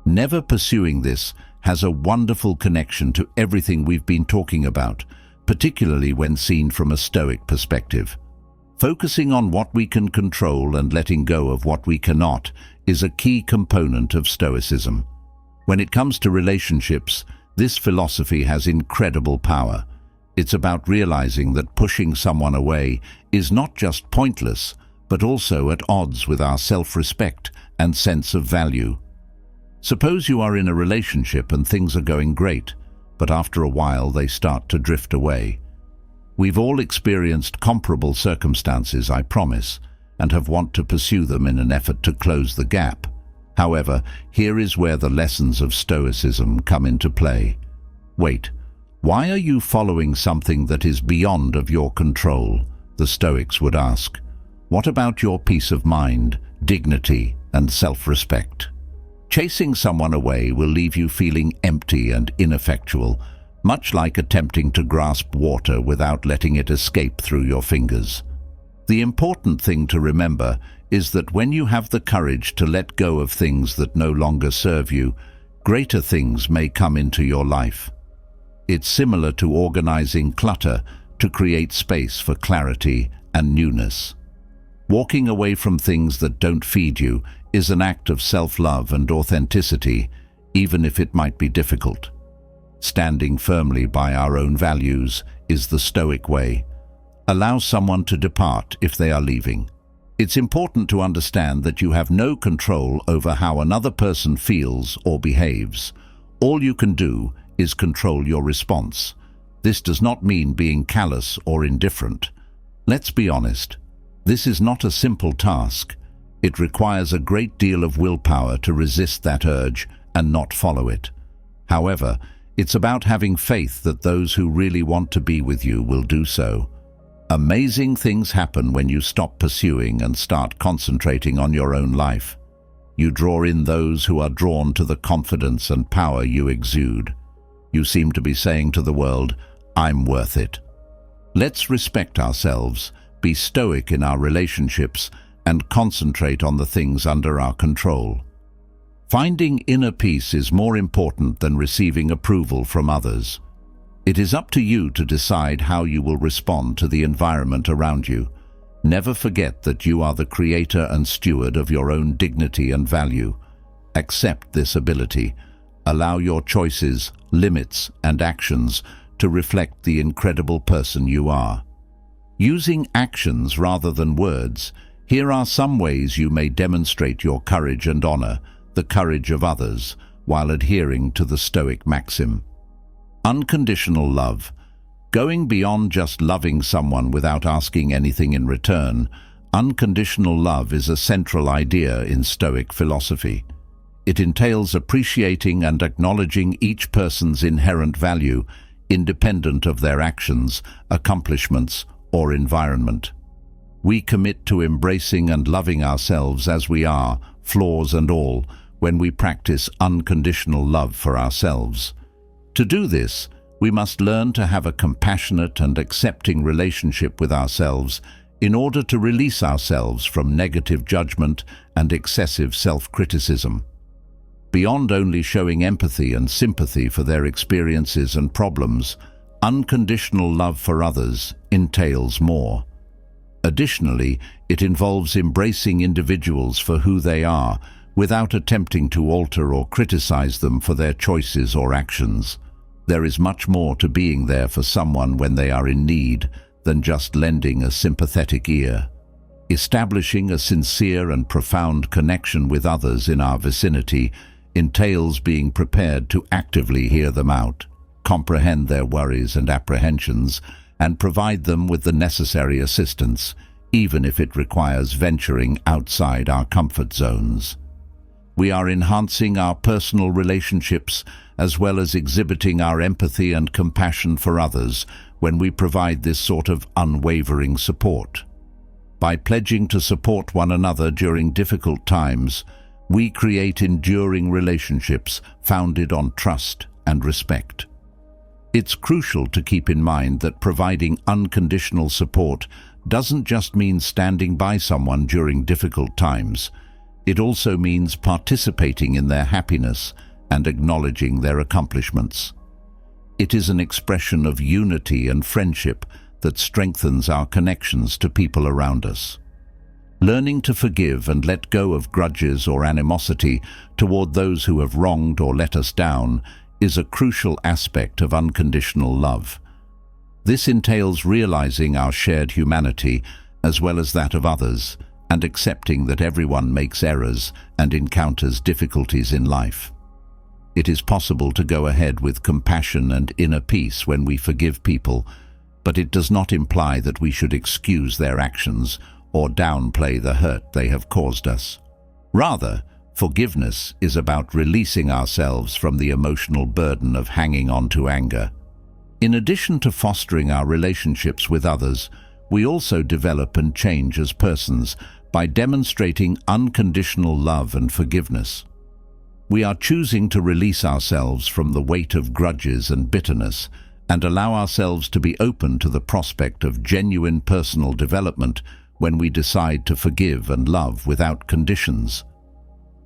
Never pursuing this has a wonderful connection to everything we've been talking about, particularly when seen from a Stoic perspective. Focusing on what we can control and letting go of what we cannot is a key component of Stoicism. When it comes to relationships, this philosophy has incredible power. It's about realizing that pushing someone away is not just pointless, but also at odds with our self-respect and sense of value. Suppose you are in a relationship and things are going great, but after a while they start to drift away. We've all experienced comparable circumstances, I promise, and have want to pursue them in an effort to close the gap. However, here is where the lessons of Stoicism come into play. Wait, why are you following something that is beyond of your control? The Stoics would ask. What about your peace of mind, dignity, and self-respect? Chasing someone away will leave you feeling empty and ineffectual, much like attempting to grasp water without letting it escape through your fingers. The important thing to remember is that when you have the courage to let go of things that no longer serve you, greater things may come into your life. It's similar to organizing clutter to create space for clarity and newness. Walking away from things that don't feed you is an act of self-love and authenticity, even if it might be difficult. Standing firmly by our own values is the Stoic way. Allow someone to depart if they are leaving. It's important to understand that you have no control over how another person feels or behaves. All you can do is control your response. This does not mean being callous or indifferent. Let's be honest. This is not a simple task. It requires a great deal of willpower to resist that urge and not follow it. However, it's about having faith that those who really want to be with you will do so. Amazing things happen when you stop pursuing and start concentrating on your own life. You draw in those who are drawn to the confidence and power you exude. You seem to be saying to the world, "I'm worth it." Let's respect ourselves, be stoic in our relationships, and concentrate on the things under our control. Finding inner peace is more important than receiving approval from others. It is up to you to decide how you will respond to the environment around you. Never forget that you are the creator and steward of your own dignity and value. Accept this ability. Allow your choices, limits, and actions to reflect the incredible person you are. Using actions rather than words, here are some ways you may demonstrate your courage and honor the courage of others while adhering to the Stoic maxim. Unconditional love. Going beyond just loving someone without asking anything in return, unconditional love is a central idea in Stoic philosophy. It entails appreciating and acknowledging each person's inherent value, independent of their actions, accomplishments, or environment. We commit to embracing and loving ourselves as we are, flaws and all, when we practice unconditional love for ourselves. To do this, we must learn to have a compassionate and accepting relationship with ourselves in order to release ourselves from negative judgment and excessive self-criticism. Beyond only showing empathy and sympathy for their experiences and problems, unconditional love for others entails more. Additionally, it involves embracing individuals for who they are, without attempting to alter or criticize them for their choices or actions. There is much more to being there for someone when they are in need than just lending a sympathetic ear. Establishing a sincere and profound connection with others in our vicinity entails being prepared to actively hear them out, comprehend their worries and apprehensions, and provide them with the necessary assistance, even if it requires venturing outside our comfort zones. We are enhancing our personal relationships as well as exhibiting our empathy and compassion for others when we provide this sort of unwavering support. By pledging to support one another during difficult times, we create enduring relationships founded on trust and respect. It's crucial to keep in mind that providing unconditional support doesn't just mean standing by someone during difficult times. It also means participating in their happiness and acknowledging their accomplishments. It is an expression of unity and friendship that strengthens our connections to people around us. Learning to forgive and let go of grudges or animosity toward those who have wronged or let us down is a crucial aspect of unconditional love. This entails realizing our shared humanity as well as that of others, and accepting that everyone makes errors and encounters difficulties in life. It is possible to go ahead with compassion and inner peace when we forgive people, but it does not imply that we should excuse their actions or downplay the hurt they have caused us. Rather, forgiveness is about releasing ourselves from the emotional burden of hanging on to anger. In addition to fostering our relationships with others, we also develop and change as persons by demonstrating unconditional love and forgiveness. We are choosing to release ourselves from the weight of grudges and bitterness and allow ourselves to be open to the prospect of genuine personal development when we decide to forgive and love without conditions.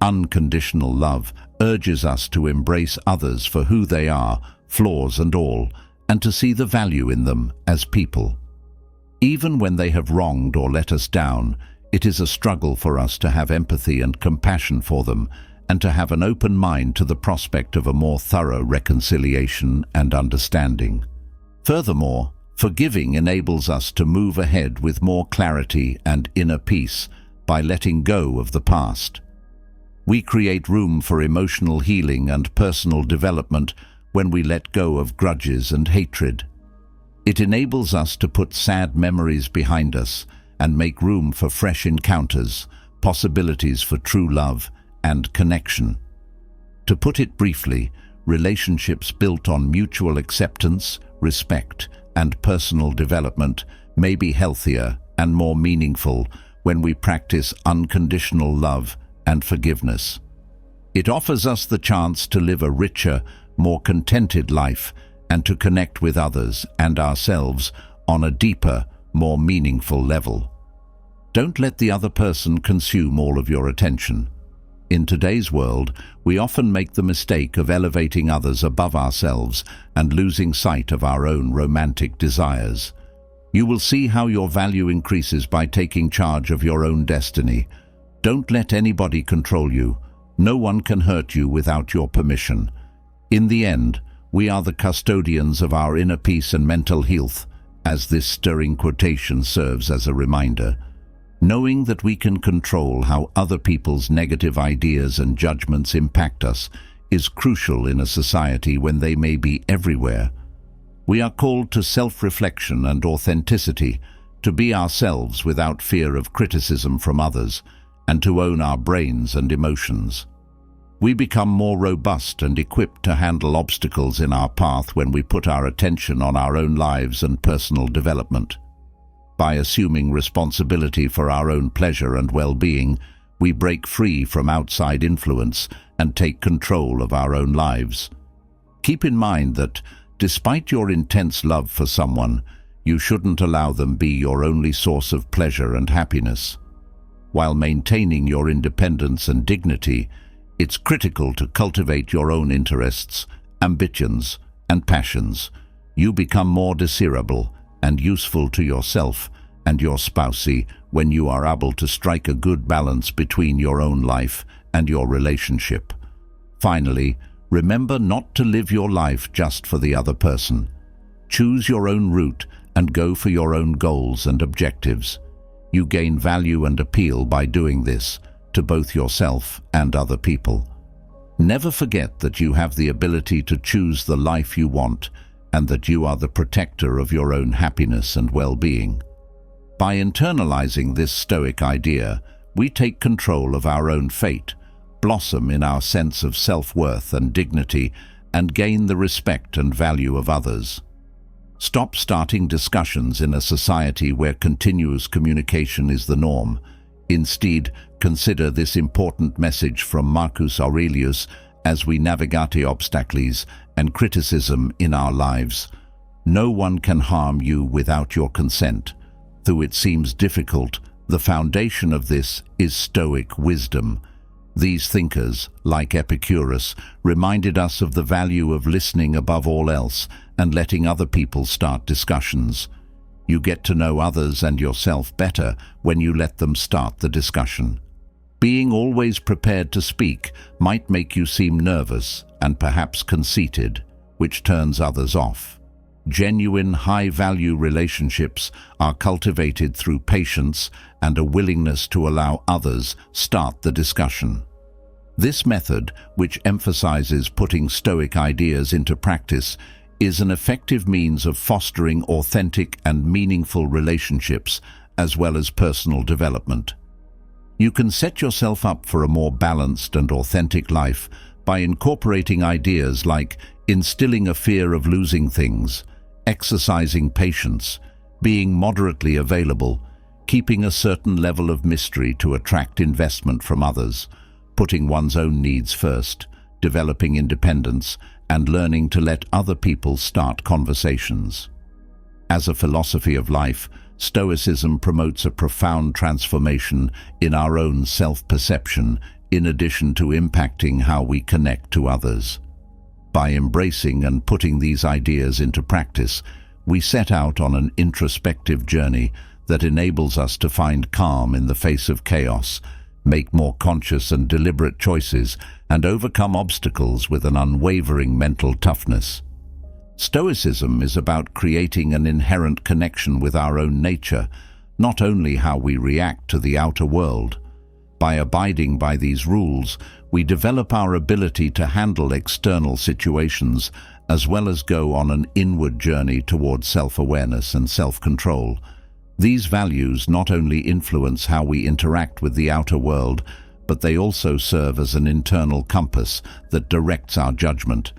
Unconditional love urges us to embrace others for who they are, flaws and all, and to see the value in them as people. Even when they have wronged or let us down, it is a struggle for us to have empathy and compassion for them, and to have an open mind to the prospect of a more thorough reconciliation and understanding. Furthermore, forgiving enables us to move ahead with more clarity and inner peace by letting go of the past. We create room for emotional healing and personal development when we let go of grudges and hatred. It enables us to put sad memories behind us and make room for fresh encounters, possibilities for true love and connection. To put it briefly, relationships built on mutual acceptance, respect, and personal development may be healthier and more meaningful when we practice unconditional love and forgiveness. It offers us the chance to live a richer, more contented life and to connect with others and ourselves on a deeper, more meaningful level. Don't let the other person consume all of your attention. In today's world, we often make the mistake of elevating others above ourselves and losing sight of our own romantic desires. You will see how your value increases by taking charge of your own destiny. Don't let anybody control you. No one can hurt you without your permission. In the end, we are the custodians of our inner peace and mental health, as this stirring quotation serves as a reminder. Knowing that we can control how other people's negative ideas and judgments impact us is crucial in a society when they may be everywhere. We are called to self-reflection and authenticity, to be ourselves without fear of criticism from others, and to own our brains and emotions. We become more robust and equipped to handle obstacles in our path when we put our attention on our own lives and personal development. By assuming responsibility for our own pleasure and well-being, we break free from outside influence and take control of our own lives. Keep in mind that, despite your intense love for someone, you shouldn't allow them be your only source of pleasure and happiness. While maintaining your independence and dignity, it's critical to cultivate your own interests, ambitions, and passions. You become more desirable and useful to yourself and your spousey when you are able to strike a good balance between your own life and your relationship. Finally, remember not to live your life just for the other person. Choose your own route and go for your own goals and objectives. You gain value and appeal by doing this, to both yourself and other people. Never forget that you have the ability to choose the life you want and that you are the protector of your own happiness and well-being. By internalizing this Stoic idea, we take control of our own fate, blossom in our sense of self-worth and dignity, and gain the respect and value of others. Stop starting discussions in a society where continuous communication is the norm. Instead, consider this important message from Marcus Aurelius as we navigate obstacles and criticism in our lives. No one can harm you without your consent. Though it seems difficult, the foundation of this is Stoic wisdom. These thinkers, like Epicurus, reminded us of the value of listening above all else and letting other people start discussions. You get to know others and yourself better when you let them start the discussion. Being always prepared to speak might make you seem nervous and perhaps conceited, which turns others off. Genuine, high-value relationships are cultivated through patience and a willingness to allow others start the discussion. This method, which emphasizes putting Stoic ideas into practice, is an effective means of fostering authentic and meaningful relationships as well as personal development. You can set yourself up for a more balanced and authentic life by incorporating ideas like instilling a fear of losing things, exercising patience, being moderately available, keeping a certain level of mystery to attract investment from others, putting one's own needs first, developing independence, and learning to let other people start conversations. As a philosophy of life, Stoicism promotes a profound transformation in our own self-perception in addition to impacting how we connect to others. By embracing and putting these ideas into practice, we set out on an introspective journey that enables us to find calm in the face of chaos, make more conscious and deliberate choices, and overcome obstacles with an unwavering mental toughness. Stoicism is about creating an inherent connection with our own nature, not only how we react to the outer world. By abiding by these rules, we develop our ability to handle external situations as well as go on an inward journey towards self-awareness and self-control. These values not only influence how we interact with the outer world, but they also serve as an internal compass that directs our judgment.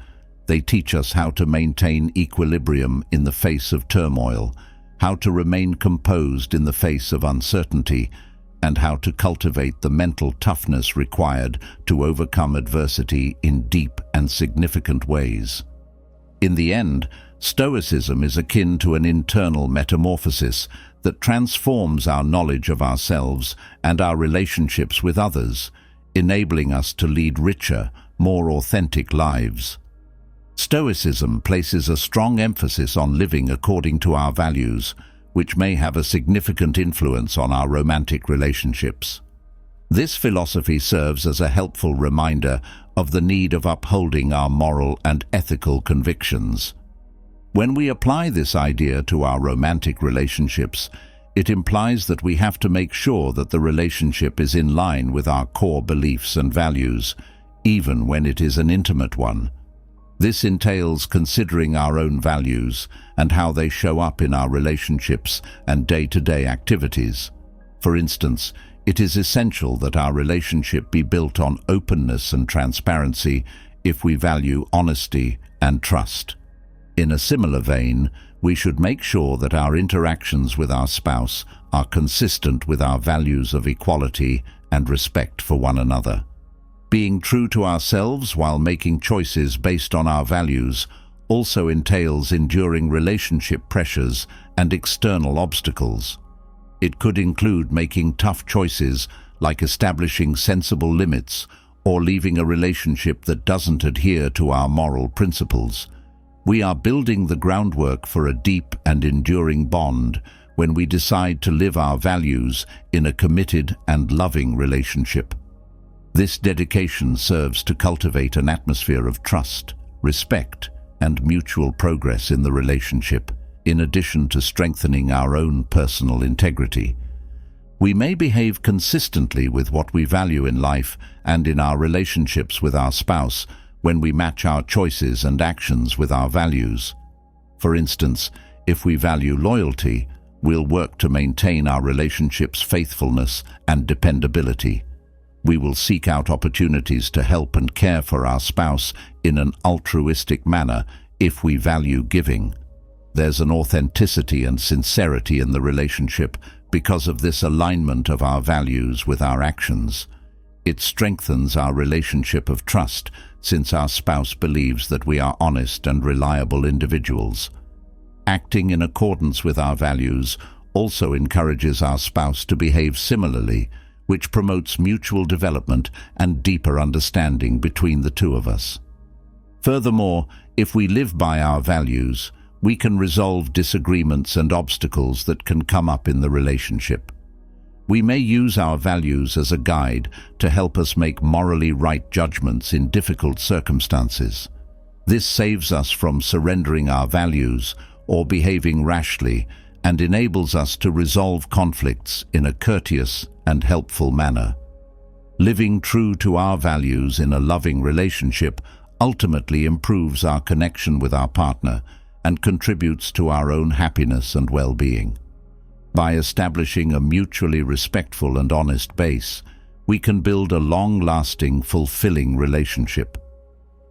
They teach us how to maintain equilibrium in the face of turmoil, how to remain composed in the face of uncertainty, and how to cultivate the mental toughness required to overcome adversity in deep and significant ways. In the end, Stoicism is akin to an internal metamorphosis that transforms our knowledge of ourselves and our relationships with others, enabling us to lead richer, more authentic lives. Stoicism places a strong emphasis on living according to our values, which may have a significant influence on our romantic relationships. This philosophy serves as a helpful reminder of the need of upholding our moral and ethical convictions. When we apply this idea to our romantic relationships, it implies that we have to make sure that the relationship is in line with our core beliefs and values, even when it is an intimate one. This entails considering our own values and how they show up in our relationships and day-to-day activities. For instance, it is essential that our relationship be built on openness and transparency if we value honesty and trust. In a similar vein, we should make sure that our interactions with our spouse are consistent with our values of equality and respect for one another. Being true to ourselves while making choices based on our values also entails enduring relationship pressures and external obstacles. It could include making tough choices like establishing sensible limits or leaving a relationship that doesn't adhere to our moral principles. We are building the groundwork for a deep and enduring bond when we decide to live our values in a committed and loving relationship. This dedication serves to cultivate an atmosphere of trust, respect, and mutual progress in the relationship, in addition to strengthening our own personal integrity. We may behave consistently with what we value in life and in our relationships with our spouse when we match our choices and actions with our values. For instance, if we value loyalty, we'll work to maintain our relationship's faithfulness and dependability. We will seek out opportunities to help and care for our spouse in an altruistic manner if we value giving. There's an authenticity and sincerity in the relationship because of this alignment of our values with our actions. It strengthens our relationship of trust, since our spouse believes that we are honest and reliable individuals. Acting in accordance with our values also encourages our spouse to behave similarly, which promotes mutual development and deeper understanding between the two of us. Furthermore, if we live by our values, we can resolve disagreements and obstacles that can come up in the relationship. We may use our values as a guide to help us make morally right judgments in difficult circumstances. This saves us from surrendering our values or behaving rashly, and enables us to resolve conflicts in a courteous and helpful manner. Living true to our values in a loving relationship ultimately improves our connection with our partner and contributes to our own happiness and well-being. By establishing a mutually respectful and honest base, we can build a long-lasting, fulfilling relationship.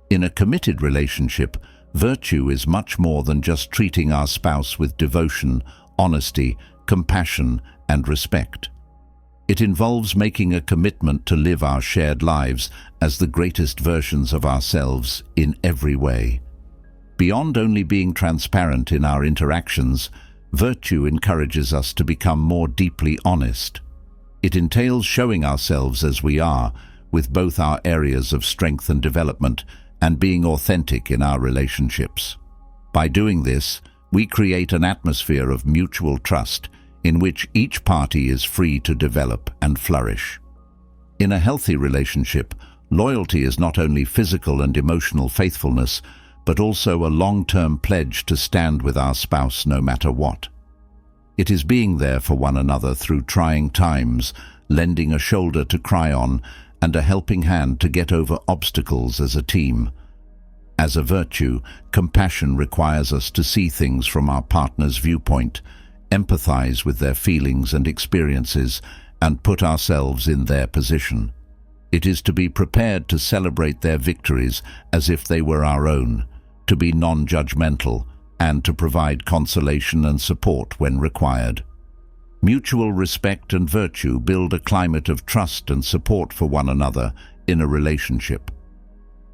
In a committed relationship, virtue is much more than just treating our spouse with devotion, honesty, compassion, and respect. It involves making a commitment to live our shared lives as the greatest versions of ourselves in every way. Beyond only being transparent in our interactions, virtue encourages us to become more deeply honest. It entails showing ourselves as we are, with both our areas of strength and development, and being authentic in our relationships. By doing this, we create an atmosphere of mutual trust in which each party is free to develop and flourish. In a healthy relationship, loyalty is not only physical and emotional faithfulness, but also a long-term pledge to stand with our spouse no matter what. It is being there for one another through trying times, lending a shoulder to cry on, and a helping hand to get over obstacles as a team. As a virtue, compassion requires us to see things from our partner's viewpoint, empathize with their feelings and experiences, and put ourselves in their position. It is to be prepared to celebrate their victories as if they were our own, to be non-judgmental, and to provide consolation and support when required. Mutual respect and virtue build a climate of trust and support for one another in a relationship.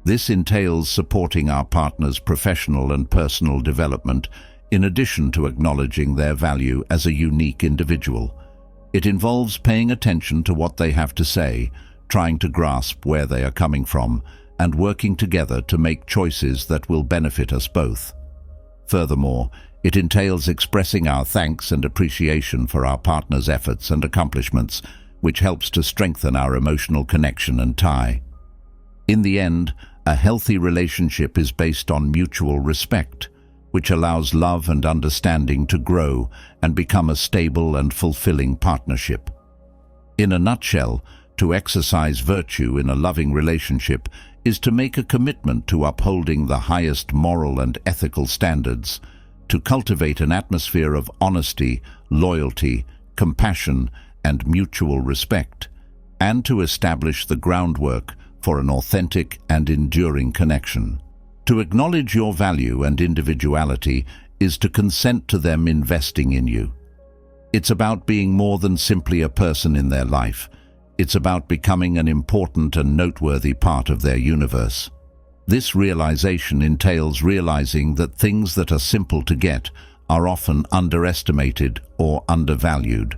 This entails supporting our partner's professional and personal development, in addition to acknowledging their value as a unique individual. It involves paying attention to what they have to say, trying to grasp where they are coming from, and working together to make choices that will benefit us both. Furthermore, it entails expressing our thanks and appreciation for our partner's efforts and accomplishments, which helps to strengthen our emotional connection and tie. In the end, a healthy relationship is based on mutual respect, which allows love and understanding to grow and become a stable and fulfilling partnership. In a nutshell, to exercise virtue in a loving relationship is to make a commitment to upholding the highest moral and ethical standards, to cultivate an atmosphere of honesty, loyalty, compassion, and mutual respect, and to establish the groundwork for an authentic and enduring connection. To acknowledge your value and individuality is to consent to them investing in you. It's about being more than simply a person in their life. It's about becoming an important and noteworthy part of their universe. This realization entails realizing that things that are simple to get are often underestimated or undervalued.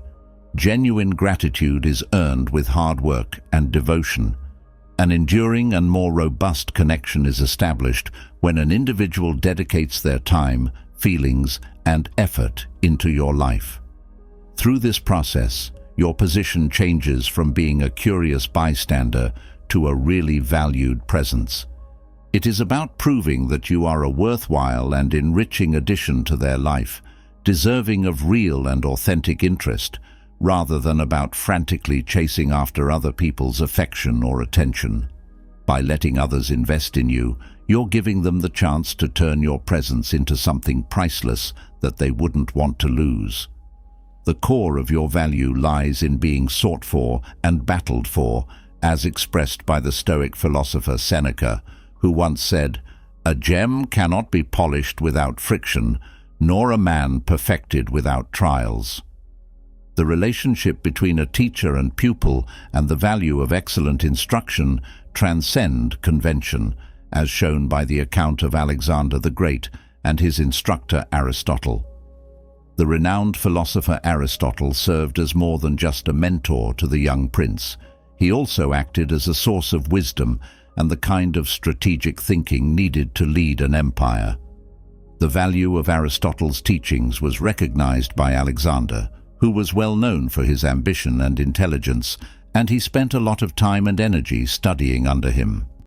Genuine gratitude is earned with hard work and devotion. An enduring and more robust connection is established when an individual dedicates their time, feelings, and effort into your life. Through this process, your position changes from being a curious bystander to a really valued presence. It is about proving that you are a worthwhile and enriching addition to their life, deserving of real and authentic interest, rather than about frantically chasing after other people's affection or attention. By letting others invest in you, you're giving them the chance to turn your presence into something priceless that they wouldn't want to lose. The core of your value lies in being sought for and battled for, as expressed by the Stoic philosopher Seneca, who once said, "A gem cannot be polished without friction, nor a man perfected without trials." The relationship between a teacher and pupil and the value of excellent instruction transcend convention, as shown by the account of Alexander the Great and his instructor Aristotle. The renowned philosopher Aristotle served as more than just a mentor to the young prince. He also acted as a source of wisdom and the kind of strategic thinking needed to lead an empire. The value of Aristotle's teachings was recognized by Alexander, who was well known for his ambition and intelligence, and he spent a lot of time and energy studying under him.